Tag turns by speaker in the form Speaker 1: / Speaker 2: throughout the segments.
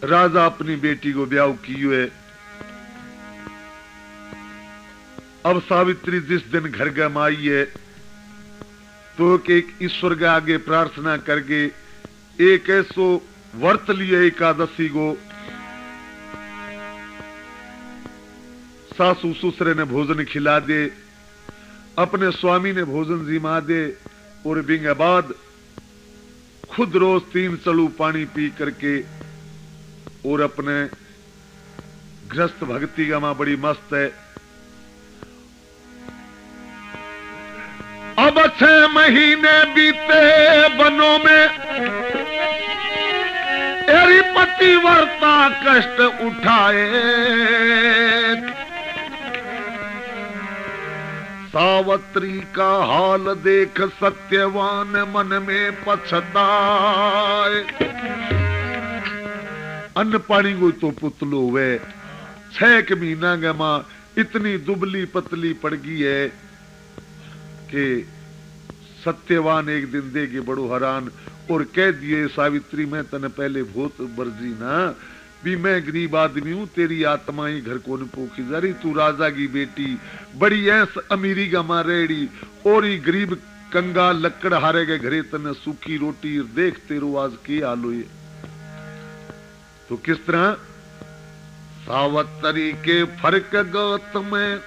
Speaker 1: राजा अपनी बेटी को ब्याह किए। अब सावित्री जिस दिन घर गम आई है तो एक ईश्वर के आगे प्रार्थना करके एक ऐसो व्रत लिए एकादशी को सासू ससुरे ने भोजन खिला दे, अपने स्वामी ने भोजन जिमा दे और बिंगे बाद खुद रोज 3 चलू पानी पी करके और अपने गृहस्थ भक्ति का मां बड़ी मस्त है। अब 6 महीने बीते वनों में एरी पतिव्रता कष्ट उठाए। सावित्री का हाल देख सत्यवान मन में पछताए। अन्न पानी को तो पुतलो हुए 6 महीना के मां इतनी दुबली पतली पड़ गई है कि सत्यवान एक दिन देगी बड़ो हैरान और कह दिए सावित्री मैं तने पहले बहुत बरजी ना भी मैं गरीब आदमी हूं, तेरी आत्मा ही घर को पोखी जा रही, तू राजा की बेटी बड़ी ऐस अमीरी का मारेड़ी और ही गरीब कंगा लकड़ हारे के घरे तने सूखी रोटी देख तेरो आज की हाल हुई। तो किस तरह सावित्री के फर्क गत में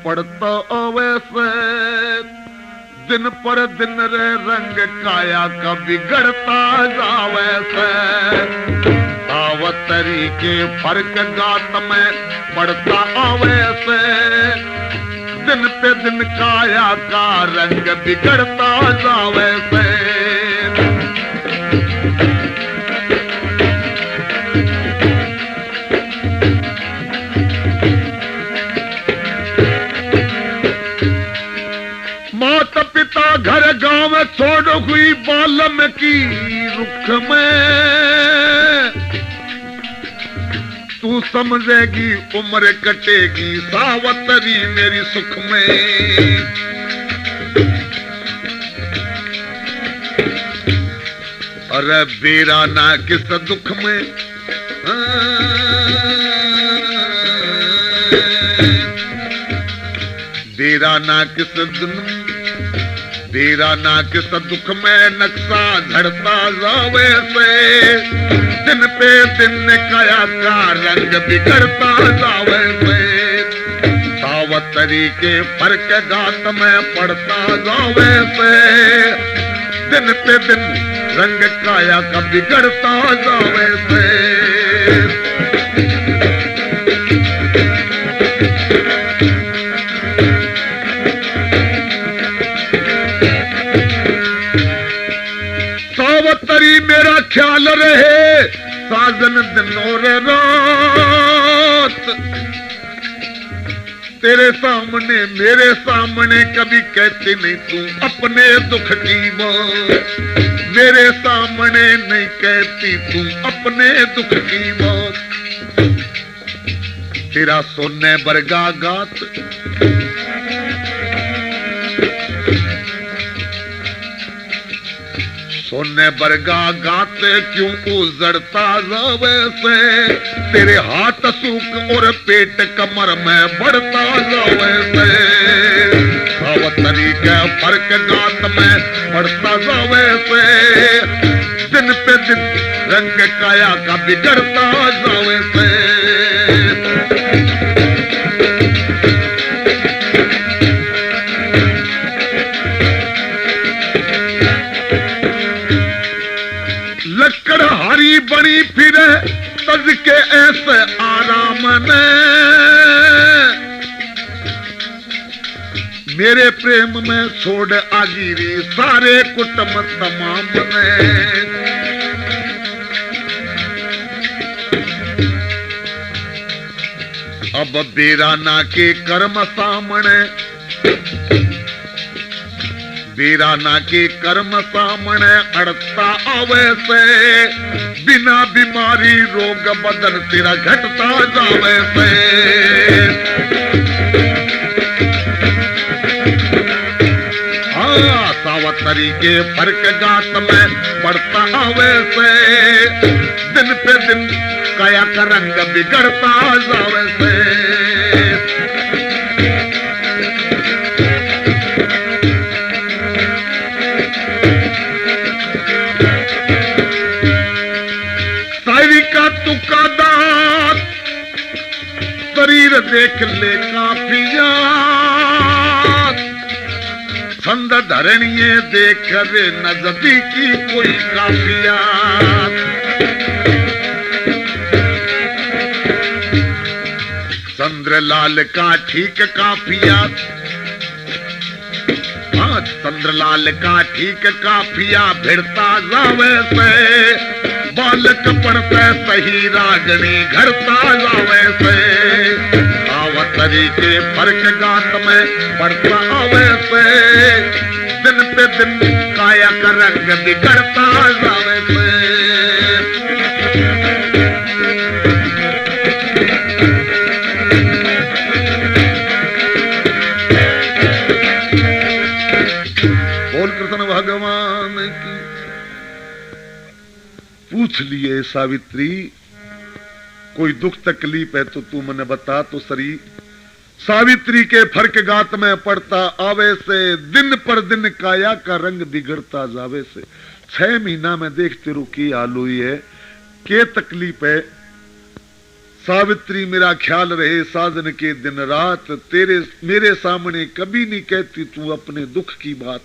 Speaker 1: पड़ता अवैसे दिन पर दिन रे रंग काया का बिगड़ता जावे से। सावित्री के फर्क गात में पड़ता अवैसे दिन पे दिन काया का रंग बिगड़ता जावे से। माता पिता घर गांव छोड़ हुई बालम की रुख में, तू समझेगी उम्र कटेगी सावित्री मेरी सुख में। अरे बेरा ना किस दुख में बेरा ना किस बेरा ना किस दुख में नक्शा झड़ता जावे से दिन पे दिन काया का रंग बिगड़ता जावे से। सावित्री के फर्क गात में पड़ता जावे से दिन पे दिन रंग काया का बिगड़ता जावे से। सावित्री मेरा ख्याल रहे साजन दिन और रात, तेरे सामने मेरे सामने कभी कहती नहीं तू अपने दुख की बात, मेरे सामने नहीं कहती तू अपने दुख की बात। तेरा सोने बरगा गात सोने बरगा गाते क्यों उजड़ता जावे से, तेरे हाथ सूख और पेट कमर में बढ़ता जावे से। सावित्री के फर्क गात में बढ़ता जावे से दिन पे दिन रंग काया का बिगड़ता जावे से। लकड़ हरी बनी फिरे तज के ऐसे आराम ने, मेरे प्रेम में छोड़ आगिरी सारे कुटुंब तमाम ने। अब बेराना के कर्म सामने वीराना के कर्म सामने अड़ता आवे से, बिना बीमारी रोग बदन तेरा घटता जावे से। हाँ सावत तरीके फर्क गात में पड़ता वैसे, दिन पे दिन काया का रंग बिगड़ता जावे से। शायरी का तुका दांत शरीर देख ले काफिया, छंद धरणिये देख रे नजदीकी कोई काफिया। चंद्रलाल का ठीक काफिया, हाँ चंद्रलाल का ठीक काफिया भिड़ता जावे से, बालक पढ़ते सही रागनी घरता जावे से। तरीके फर्क गात में पड़ता आवे से, दिन पे दिन काया का रंग बिगड़ता जावे से। बोल कृष्ण भगवान की। पूछ लिए सावित्री कोई दुख तकलीफ है तो तू मने बता तो सरी। सावित्री के फर्क गात में पड़ता आवे से, दिन पर दिन काया का रंग बिगड़ता जावे से। 6 महीना में देखते रुकी आलू है के तकलीफ है। सावित्री मेरा ख्याल रहे साजन के दिन रात, तेरे मेरे सामने कभी नहीं कहती तू अपने दुख की बात।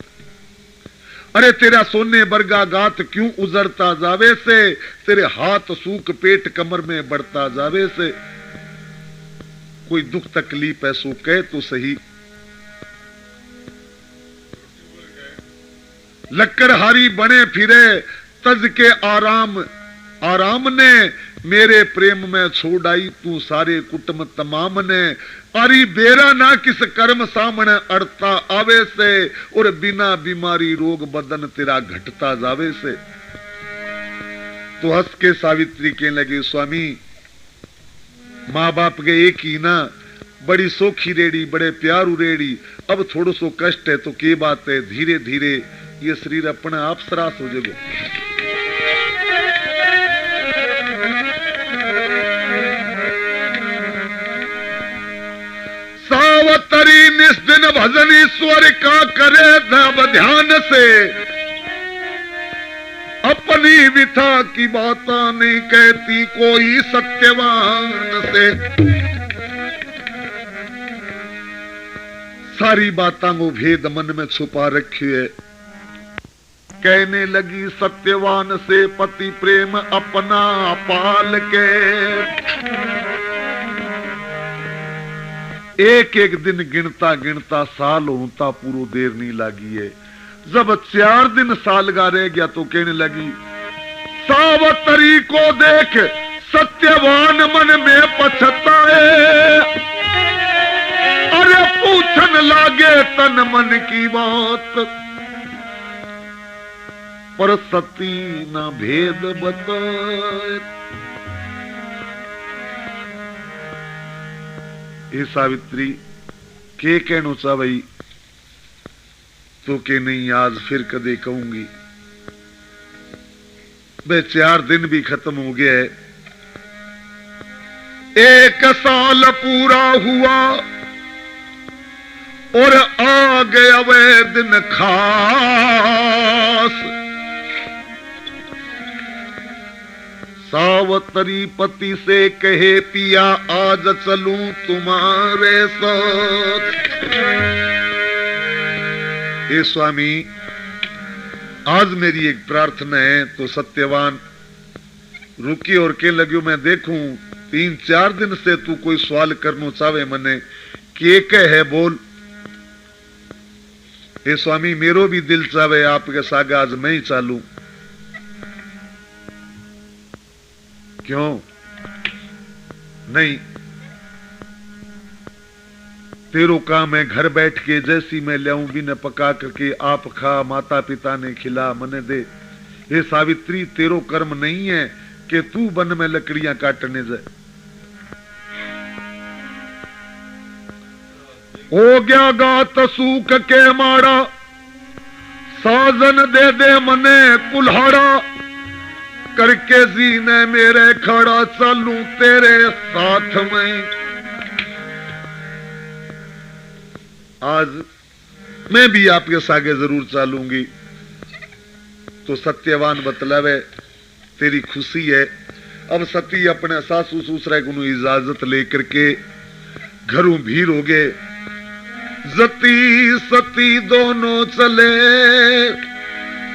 Speaker 1: अरे तेरा सोने बरगा गात क्यों उजड़ता जावे से, तेरे हाथ सूख पेट कमर में बढ़ता जावे से। कोई दुख तकलीफ है सो कह तो सही। लक्कर हारी बने फिरे तज के आराम, आराम ने मेरे प्रेम में छोड़ाई तू सारे कुटुंब तमाम ने। अरी बेरा ना किस कर्म सामने अड़ता आवे से, और बिना बीमारी रोग बदन तेरा घटता जावे से। तो हंस के सावित्री कहने लगी स्वामी माँ बाप के एक ही ना, बड़ी सोखी रेड़ी बड़े प्यारू रेड़ी, अब थोड़ो सो कष्ट है तो के बात है, धीरे धीरे ये शरीर अपने आप सरास हो जाएगा। सावतरी निस्दिन भजन ईश्वर का करे धब ध्यान से, अपनी विथा की बात नहीं कहती कोई सत्यवान से। सारी बातों को भेद मन में छुपा रखी है। कहने लगी सत्यवान से पति प्रेम अपना पाल के, एक एक दिन गिनता गिनता साल होता पूरो देर नहीं लगी है। जब 4 दिन सालगा रह गया तो कहने लगी सावतरी को देख सत्यवान मन में पछताए, अरे पूछन लागे तन मन की बात, पर सती ना भेद बताए। ए सावित्री के कहनो चा भाई तो के नहीं आज फिर कदे कहूंगी। बे 4 दिन भी खत्म हो गया है। 1 साल पूरा हुआ और आ गया वह दिन खास, सावतरी पति से कहे पिया आज चलूं तुम्हारे साथ। हे स्वामी आज मेरी एक प्रार्थना है। तो सत्यवान रुकी और के लग्यो मैं देखूं 3-4 दिन से तू कोई सवाल करनो चाहे मने के है बोल। हे स्वामी मेरो भी दिल चाहे आपके सागे आज मैं ही चालू। क्यों नहीं, तेरो काम है घर बैठ के जैसी मैं लाऊं भी न पका करके आप खा, माता पिता ने खिला मने दे। ये सावित्री तेरो कर्म नहीं है कि तू वन में लकड़ियां काटने जाए। हो गया गात सूख के मारा साजन दे दे मने कुल्हाड़ा करके जीने मेरे खड़ा चलूं तेरे साथ में। आज मैं भी आपके सागे जरूर चालूंगी। तो सत्यवान बतलावे तेरी खुशी है। अब सती अपने सासू ससुरे को इजाजत लेकर के घरों भीड़ हो गए। जती सती दोनों चले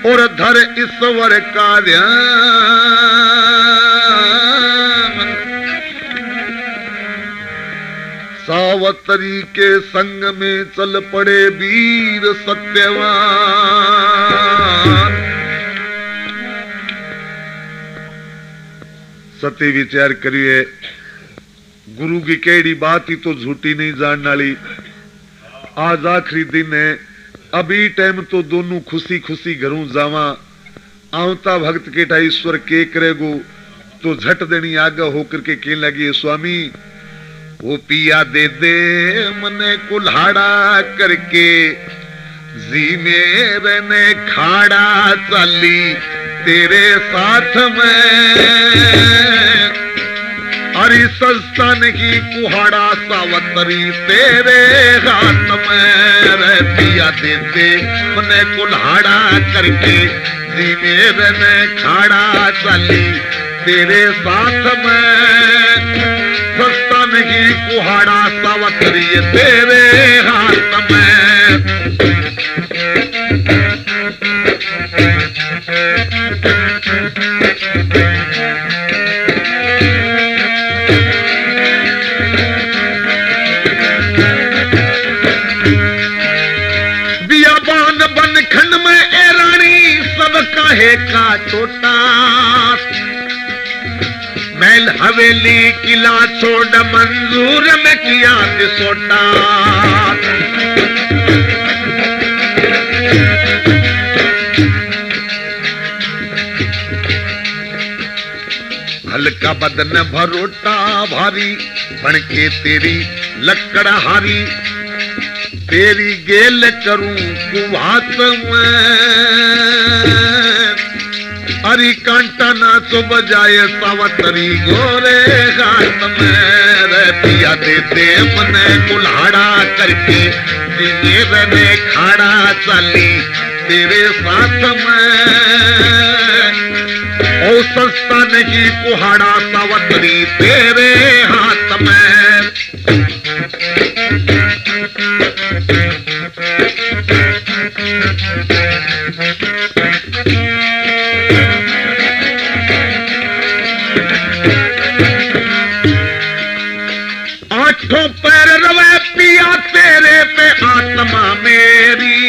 Speaker 1: और धर ईश्वर का ध्यान। सावतरी के संग में चल पड़े वीर सत्यवान। सती विचार करिए गुरु की केड़ी बात ही तो झूठी नहीं जानने वाली। आज आखिरी दिन है। अभी टाइम तो दोनों खुशी खुशी घरों जावा। आवता भक्त के टा ईश्वर के करेगो तो झट देनी आगे होकर के कहने लगी स्वामी वो पिया दे दे मने कुल्हाड़ा करके जी मेरे ने खाड़ा चली तेरे साथ में। हरी संस्थान की कुहाड़ा सावतरी तेरे हाथ में। रे पिया दे दे मने कुल्हाड़ा करके जी मेरे ने खाड़ा चली तेरे साथ में। संस्थान की कुहाड़ा सावतरी तेरे हाथ में। काहे का छोटा महल हवेली किला छोड़ मंजूर में किया सोटा। हल्का बदन भरोटा भारी बनके तेरी लकड़ हारी तेरी गेल करूं कुहात में। हरी कांटा ना चुभ जाए सावतरी गोरे घाट में। रे पिया दे दे मने कुल्हाड़ा करके मेरे ने खाड़ा चली तेरे साथ में। ओ सस्ता नहीं कुहाड़ा सावतरी तेरे हाथ में। आठों पैर रवे पिया तेरे पे आत्मा मेरी।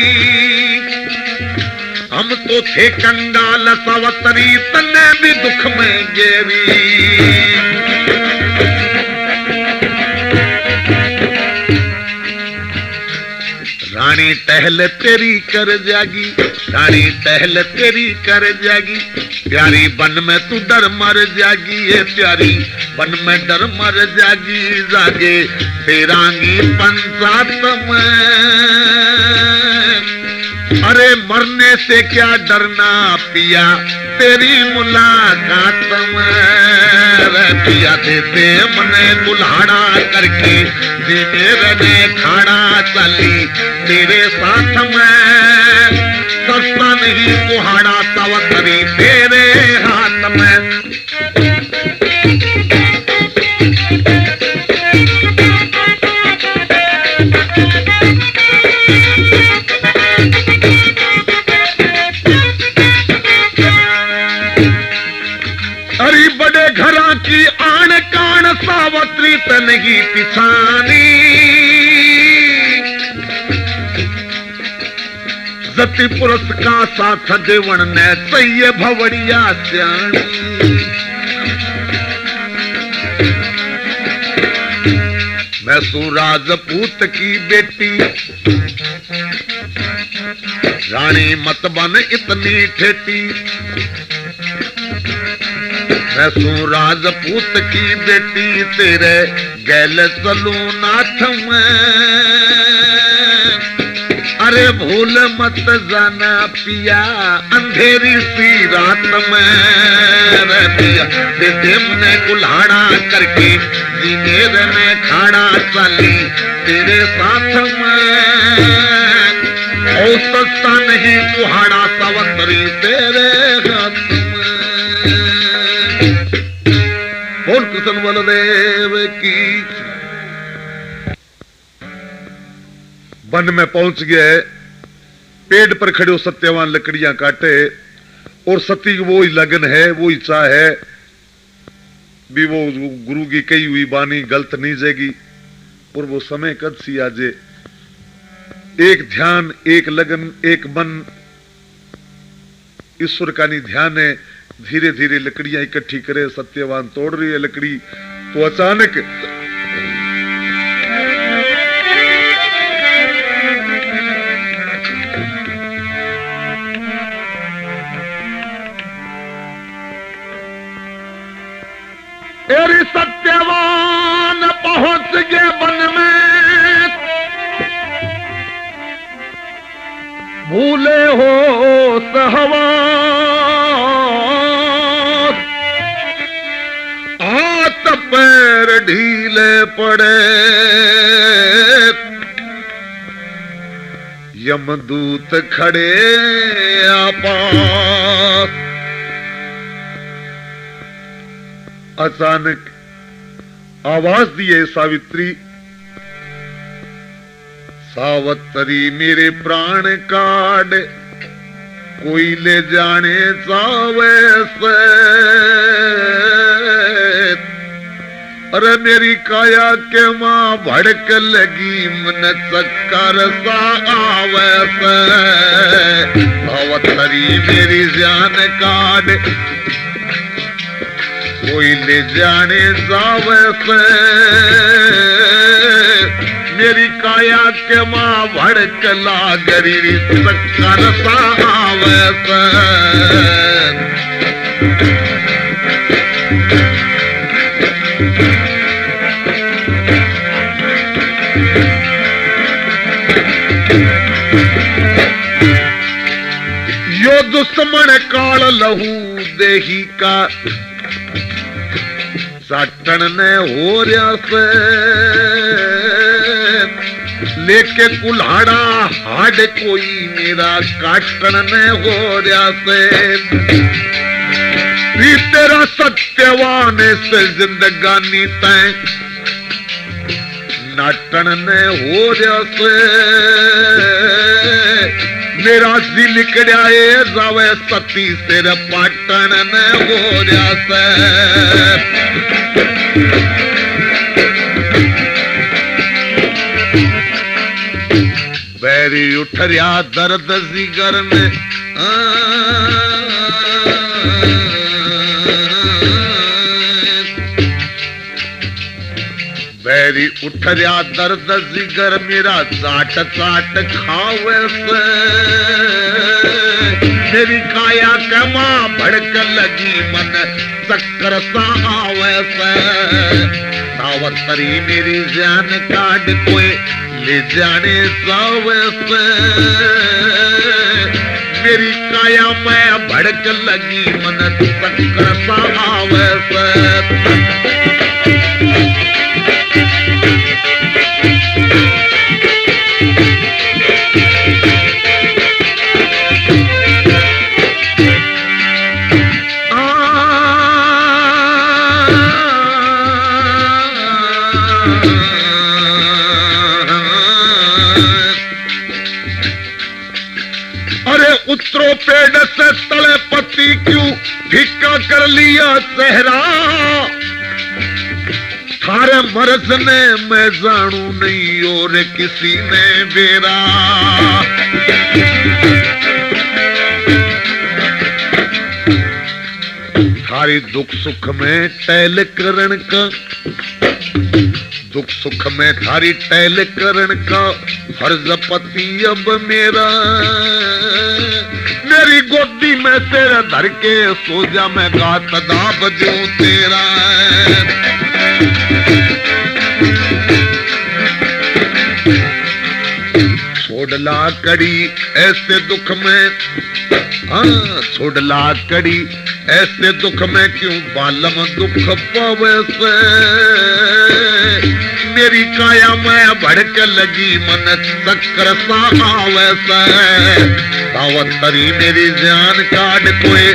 Speaker 1: हम तो थे कंगाल सावतरी तन्ने भी दुख में गेरी। रानी टहल तेरी कर जागी रानी टहल तेरी कर जागी। प्यारी बन में तू डर मर जागी ये प्यारी बन में डर मर जागी। जागे तेरांगी पंचात में। अरे मरने से क्या डरना पिया तेरी मुलाकात में। पिया दे दे मने कुल्हाड़ा करके मेरे ने खाड़ा चली तेरे साथ में। सस्ता नहीं कुहाड़ा सावतरी तेरे हाथ में। अरे बड़े घरा की आन कान सावत्री तनगी पिछानी। जति पुरुष का साथ देवण ने सही भवड़िया श्याणी। मैं सू राजपूत की बेटी रानी मत बन इतनी ठेठी। मैं सू राजपूत की बेटी तेरे गैल चलू नाथ में। अरे भूल मत जाना पिया अंधेरी सी रात में रे पिया ने कुल्हाड़ा करके दिनेर में खाड़ा चली तेरे साथ में ओ सस्ता नहीं कुहाड़ा सवंतरी तेरे हाथ में। बोल कृष्ण बलदेव की। वन में पहुंच गए, पेड़ पर खड़े हो सत्यवान लकड़ियां काटे और सती वो ही लगन है, वो ही चाह है भी वो गुरु की कही हुई बानी गलत नहीं जाएगी। और वो समय कद सी आजे, एक ध्यान एक लगन एक मन ईश्वर का नहीं ध्यान है। धीरे धीरे लकड़ियां इकट्ठी करे, सत्यवान तोड़ रही है लकड़ी तो अचानक अरे सत्यवान पहुंच गए वन में, भूले हो सहवास, हाथ पैर ढीले पड़े, यमदूत खड़े आपास। अचानक आवाज दिए सावित्री, सावत्री मेरे प्राण काट, कोई ले जाने चावे से। अरे मेरी काया के मां भड़क लगी, मन चक्कर सा आवे से। सावत्री मेरी जान काट, कोई ले जाने जावे से। मेरी काया के मां भड़क लागरी, चक्कर सा आवे से। यो दुश्मन काल लहू देही का, साटन ने हो रहा से। लेके कुल्हाड़ा हाड कोई मेरा काटन ने हो रहा से। तेरा सत्यवान से जिंदगानी तय नाटन ने हो रहा से। मेरा सी लिकड़िया जावे सती सिर पाटन ने हो रहा से। बैरी उठ रहा दर्द जिगर में, बैरी उठ रहा दर्द जिगर मेरा, चाट चाट खावे से। मेरी काया कमा भड़क लगी, मन चक्कर सा आवे से। सावत्री मेरी जान काट, कोई ले जाने जावे से। मेरी काया में भड़क लगी, मन चक्कर सा आवे से। उतरो पेड़ से तले पत्ती क्यों फिक्का कर लिया चेहरा। थारे मर्ज ने मैं जानू नहीं और किसी ने बेरा। थारी दुख सुख में टहल करण का, दुख सुख में थारी टहल करण का फर्ज पति अब मेरा। मेरी गोदी में तेरा धर के सो जा, मैं गात दाब जो तेरा। छोड़ ला कड़ी ऐसे दुख में, हाँ छोड़ ला कड़ी ऐसे दुख में, क्यों बालम दुख पावे से। मेरी काया में भड़क लगी मन चक्कर सा आवे से। सावंतरी मेरी जान काट कोई,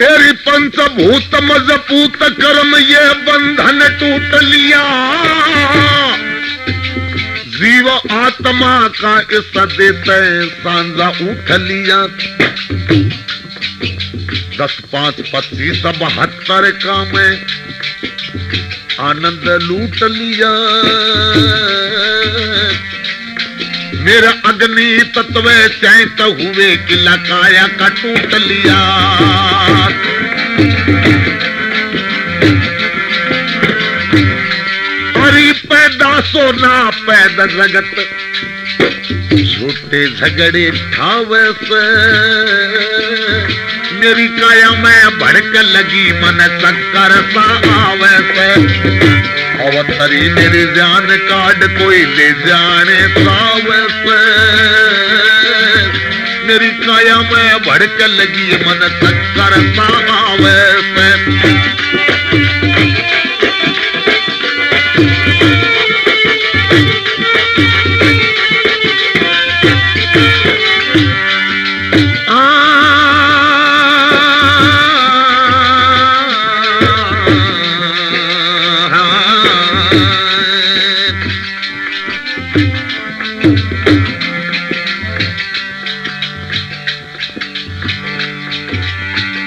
Speaker 1: तेरी पंचभूत मजबूत कर्म ये बंधन टूट लिया। जीव आत्मा का इस देते सांझा उठ लिया। 10 5 25 72 का मैं आनंद लूट लिया। मेरा अग्नि तत्व चैत हुए किला काया का टूट लिया। हरी पैदा सोना पैदा जगत, छोटे झगड़े ठावे से। मेरी काया में भड़क लगी मन चक्कर सा आवे से। अवतरी मेरी जान काट कोई ले जाने सावे से। मेरी काया में भड़क लगी मन चक्कर सा आवे से।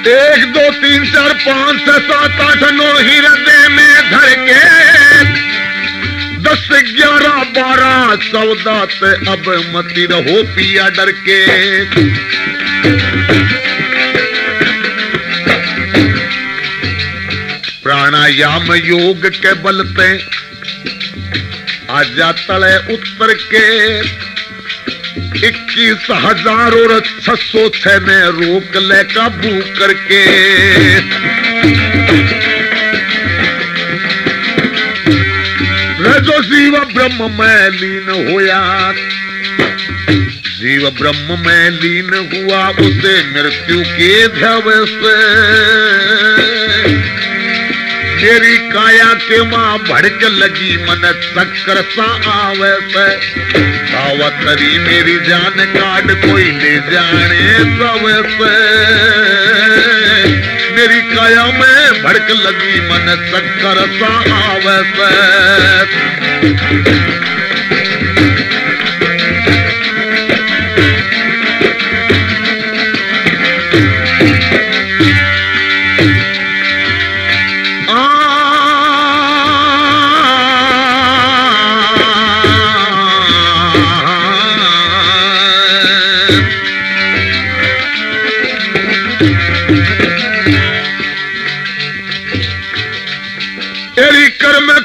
Speaker 1: एक दो तीन चार 5 6 7 8 9 हृदय में धर के 10 11 12 14 पे अब मती रहो पिया डर के। प्राणायाम योग के बल पे आजा तले उत्तर के। 21,000 और 606 में रोक ले काबू करके। जो जीव ब्रह्म में लीन होया, जीव ब्रह्म में लीन हुआ उसे मृत्यु के ध्यावे से। मेरी काया के मां भड़क लगी मन चक्कर सा आवे से। सावतरी मेरी जान काट कोई ले जाने सवे से। मेरी काया में भड़क लगी मन चक्कर सा आवे से।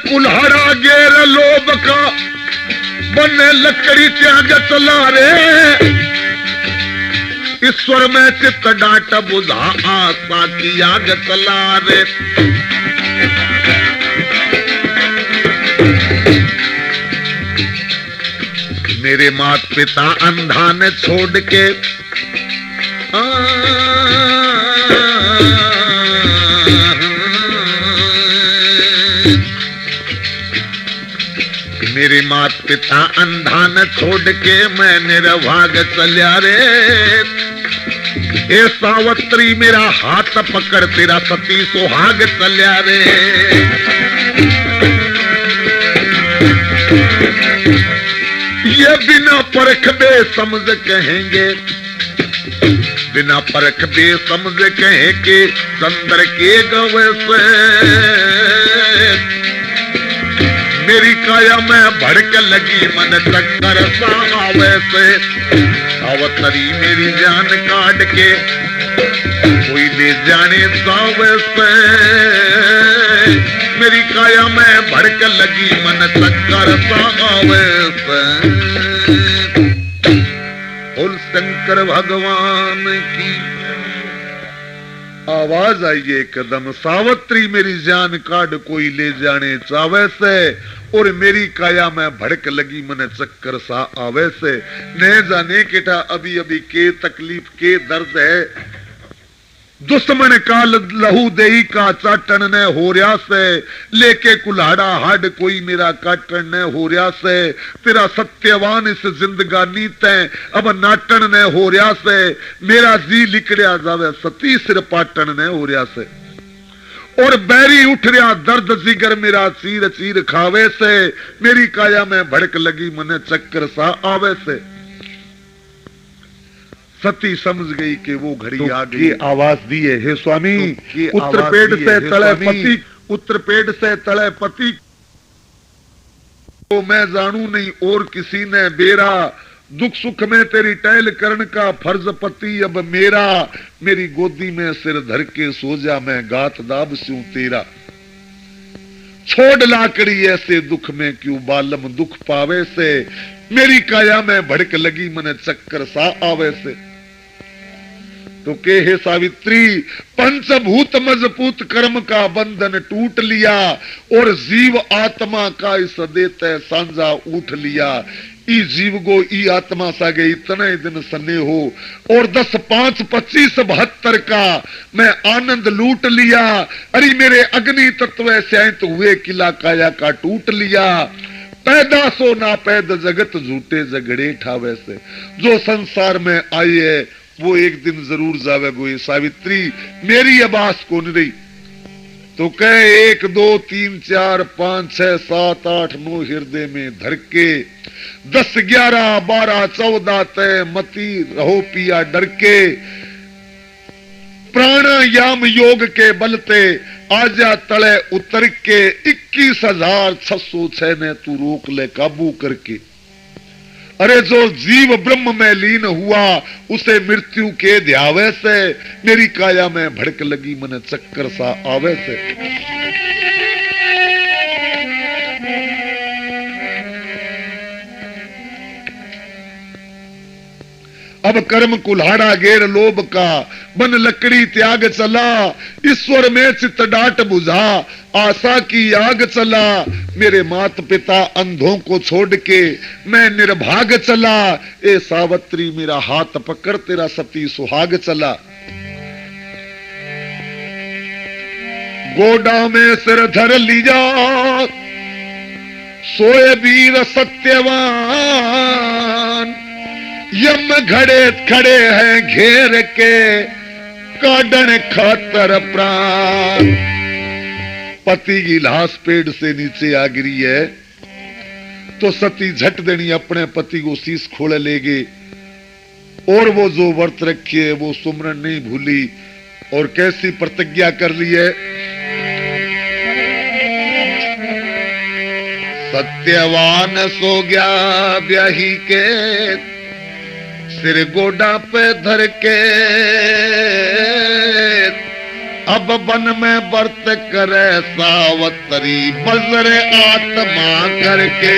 Speaker 1: कुल्हाड़ा गेर लोभ का बने लकड़ी त्याग चला रे। ईश्वर में चित्त डांट बुझा आशा की आग चला रे। मेरे माता पिता अंधा ने छोड़ के मेरे माता पिता अंधा न छोड़ के मैं निर्भाग चलिया रे। ए सावत्री मेरा हाथ पकड़ तेरा सती सुहाग चलिया रे। ये बिना परख बे समझ कहेंगे, बिना परख बे समझ कहेंगे चंद्र के गवे से। मेरी काया में भड़क लगी मन चक्कर सा आवे से। सावतरी मेरी जान काट के कोई ले जाने सावे से। मेरी काया में भड़क लगी मन चक्कर सा आवे से। बोल शंकर भगवान की। आवाज आई एक कदम, सावित्री मेरी जान काट कोई ले जाने चावे से। और मेरी काया में भड़क लगी मन चक्कर सा आवे से। न जाने केटा अभी अभी के तकलीफ के दर्द है। दुश्मन का लहू देही का चाटन न हो रहा से। लेके कुल्हाड़ा हाड कोई मेरा काटन न हो रहा से। तेरा सत्यवान इस जिंदगानी तय अब नाटन न हो रहा से। मेरा जी लिकड़िया जावे सती सिर पाटन न हो रहा से। और बैरी उठ रहा दर्द जिगर मेरा चीर चीर खावे से। मेरी काया में भड़क लगी मन चक्कर सा आवे से। सती समझ गई कि वो घड़ी आ गई। आवाज दी है, हे स्वामी उत्तरपेट से तले पति, उत्तरपेट से तले पति तो मैं जानू नहीं और किसी ने बेरा। दुख सुख में तेरी टहल करण का फर्ज पति अब मेरा। मेरी गोदी में सिर धर के सो जा मैं गात दाब स्यूं तेरा। छोड़ लाकड़ी ऐसे दुख में क्यों बालम दुख पावे से। मेरी काया में भड़क लगी मन चक्कर सा आवे से। तो के हे सावित्री पंचभूत मजबूत कर्म का बंधन टूट लिया। और जीव आत्मा का इस देते सांझा उठ लिया। ई जीव गो ई आत्मा सा गई इतने दिन सने हो। और 10 5 25 72 का मैं आनंद लूट लिया। अरे मेरे अग्नि तत्व सैंत हुए किला काया का टूट लिया। पैदा सो ना पैद जगत झूठे झगड़े ठावे से। जो संसार में आई है वो एक दिन जरूर जावे गो। सावित्री मेरी आवाज कौन रही। तो कहे 1 2 3 4 5 6 7 8 9 हृदय में धर के 10 11 12 14 तय मती रहो पिया डर के। प्राणायाम योग के बलते आजा तले उतर के। 21,606 ने तू रोक ले काबू करके। अरे जो जीव ब्रह्म में लीन हुआ उसे मृत्यु के ध्यावे से। मेरी काया में भड़क लगी मन चक्कर सा आवे से। अब कर्म कुल्हाड़ा गेर लोभ का बन लकड़ी त्याग चला। ईश्वर में चित्त डाट बुझा आशा की आग चला। मेरे माता पिता अंधों को छोड़ के मैं निर्भाग चला। ए सावित्री मेरा हाथ पकड़ तेरा सती सुहाग चला। गोडा में सिर धर लिया सोए वीर सत्यवान। यम घड़े खड़े हैं घेर के काटन खातर प्राण। पति की लाश पेड़ से नीचे आ गिरी है तो सती झट देनी अपने पति को शीश खोले ले गए। और वो जो व्रत रखी है वो सुमरन नहीं भूली। और कैसी प्रतिज्ञा कर ली है। सत्यवान सो गया ब्याही के सिर गोडा पे धर के। अब वन में व्रत करे सावत्री बजर आत्मा करके।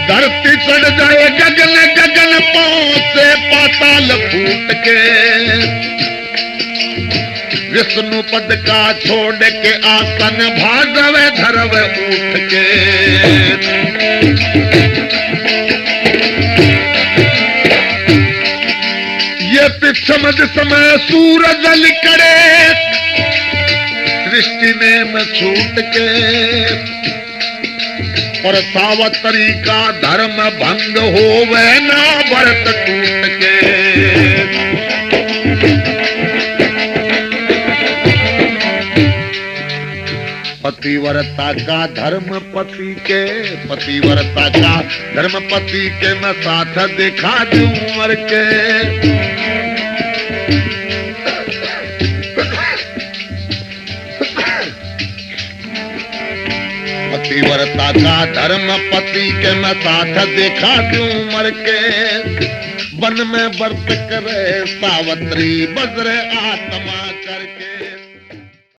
Speaker 1: धरती चढ़ जाए गगन गगन पांव से पाताल फूट के। विष्णु पद का छोड़ के आसन भागवे धरवे उठ के। ये पिछम समय सूरज लिकड़े दृष्टि ने में छूट के। और सावत्री का धर्म भंग होवे ना व्रत टूट के। पतिव्रता का धर्म पति के। पतिव्रता का धर्म पति के मैं साथ दिखा दूं उम्र के।
Speaker 2: पतिव्रता का धर्म पति के मैं साथ देखा क्यों मर के वन में व्रत करे सावत्री बज्र आत्मा